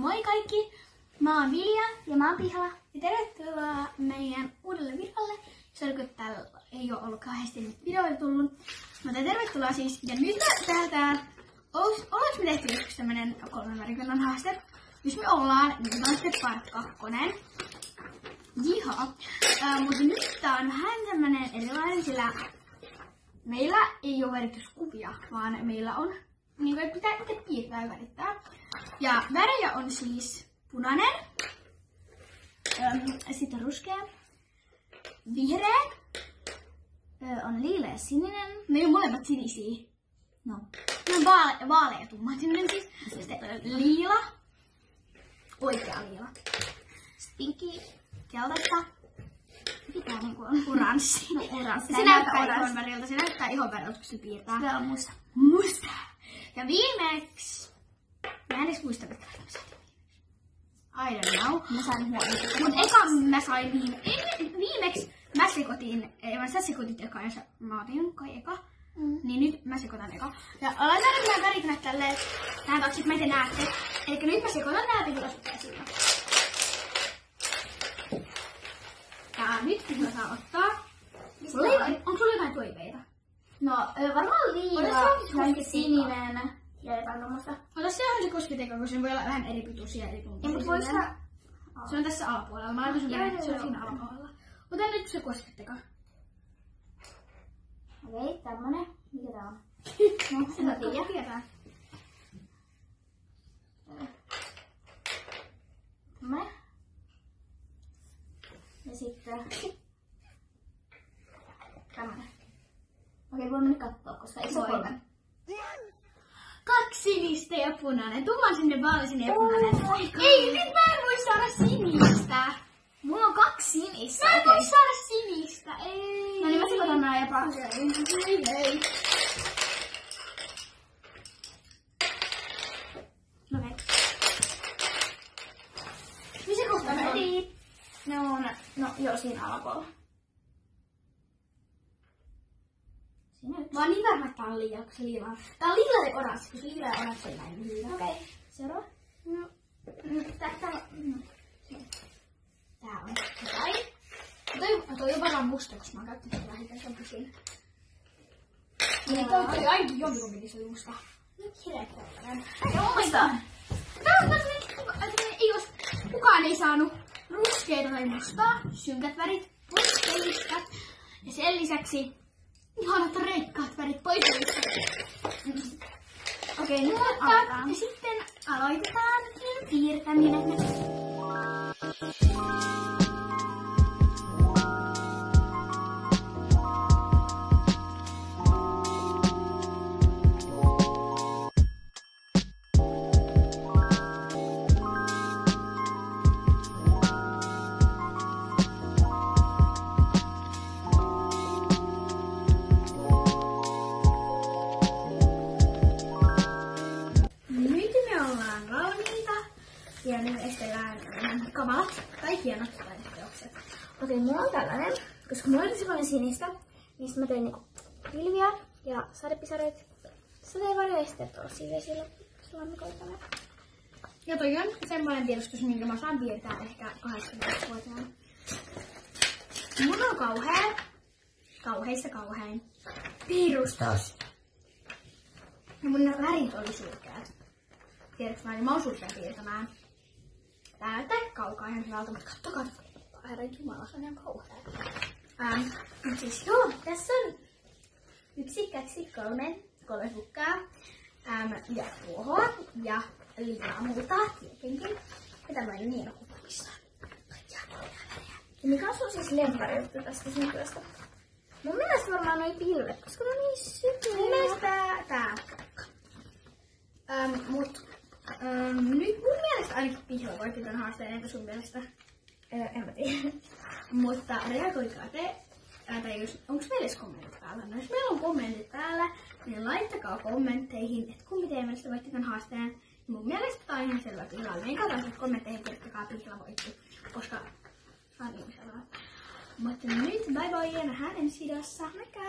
Moi kaikki! Mä oon Vilja ja mä oon Pihla. Ja tervetuloa meidän uudelle videolle. Sorry, että täällä ei oo ollut kauheasti nyt videoita tullut. Mutta tervetuloa siis. Ja nyt me tehdään... Olis me tehty joskus tämmönen 3 värikannan haaste? Jos me ollaan, niin on sitten part 2. Jiha. Mutta nyt tää on vähän tämmönen erilainen, sillä meillä ei oo värityskuvia, vaan meillä on niin kuin pitää itse piirtää ja värittää. Ja värejä on siis punainen, sitten ruskea, vihreä, on liila ja sininen. Ne on molemmat sinisiä. No. Ne on vaalea tumma sininen siis. Sitten liila, oikea liila. Sitten pinkki, keltaista. Mikä niinku on? Oranssi. No, oranssi. Se näyttää ihon väriltä. Se näyttää ihon väriltä, kun se piirtää. Se on musta. Musta. Ja viimeksi... Mä en edes muista, mitkä mä sain viimeksi. I don't know. Mä sain hyvää. Mut eka mä sain viimeksi mä sekoitin... Sä sekoitit eka ja mä otin kai eka. Niin nyt mä sekoitan eka. Ja laitan nyt nämä värit tälleen tähän taakse, että mä te näette. Elikkä nyt mä sekoitan nää pihilasukkeja siinä. Ja nyt mä saan ottaa. Onko sulla jotain toiveita? No varmaan liila, sininen ja jotain tommoista. Ota sehän se kosketeka, koska se voi olla vähän eri pituisia eri tuntuisia. Mutta voisi se on tässä alapuolella. Mä laitan sun värit, se on siinä alapuolella. Ota nyt se kosketeka. Okei, tämmönen. Mikä tää on? No, sen tiedetään. Tämmönen. Ja sitten tämmönen. Okei, voimme nyt katsoa, koska ei se voimme. 2 sinistä ja punainen. Tumman sinne vaalisinne ja punainen. Ei, nyt mä en voi saada sinistä. Mulla on 2 sinistä. Mä en voi saada sinistä. Ei. No niin, mä sekoitan nää jopa. Ei. Okei. Missä kohtaa ne on? Ne on, no joo, siinä alapuolella. Siinä yksi. Mä oon niin varma, että tää on liian, kun se liila on. Tää on liila ja oranssi, kun se liila ja oranssi on näin liila. Okei, seuraava. No. Tää on jotain. Toi on varmaan musta, koska mä oon käyttänyt sitä vähintään, se on pysynyt. Niin toi ainakin jompikumpi niistä oli musta. Nyt hirettävän. Muista. Tää on ei jos kukaan ei saanut ruskeita tai mustaa, synkät värit pois pelistä. Ja sen lisäksi ihanat reikkaat värit pois pelistä. Okei, nyt aloitetaan. Ja sitten aloitetaan piirtäminen. Ja nyt estellään kamalat tai hienot taideteokset. Okei, mulla on tällainen, koska mulla oli semmoinen sinistä, mistä mä tein niinku pilviä ja sadepisareita. Sateenvarjo ja sitten tosi vesillä lammikoitana. Ja toi on semmoinen piirustus, minkä mä saan piirtää ehkä 18-vuotiaana. Mun on kauheista kauhein piirustus. Ja mun värit oli surkeat. Tiedätkö mä oon surkea piirtämään. Tää näyttää kaukaa ihan hyvältä, mutta kattokaa. Herran jumala, se on ihan kauhea. Siis joo, tässä on 1, 2, 3 sukkaa. Ja ruohoa ja liimaa multaa tietenkin. Ja tämmöinen hieno kupissa. Ja mikä on sun siis lemppari tästä sun työstä? Mun mielestä varmaan noi pilvet, koska ne on niin sykeä. Mun mielestä tää. Nyt mun mielestä ainakin Pihla voitti tän haasteen, entä sun mielestä? En mä tiedä. Mutta reagoikaa te. Tai jos, onko meillä edes kommentit täällä? No jos meillä on kommentit täällä, niin laittakaa kommentteihin, että kumpi teidän mielestä voitti tän haasteen. Mun mielestä tää on ihan selvä Pihla. Meidän katsotaan kommentteihin, kirjoittakaa Pihla voitti. Koska tää on niin selvä. Mutta nyt bye bye ja nähdään ensi videossa. Moikka!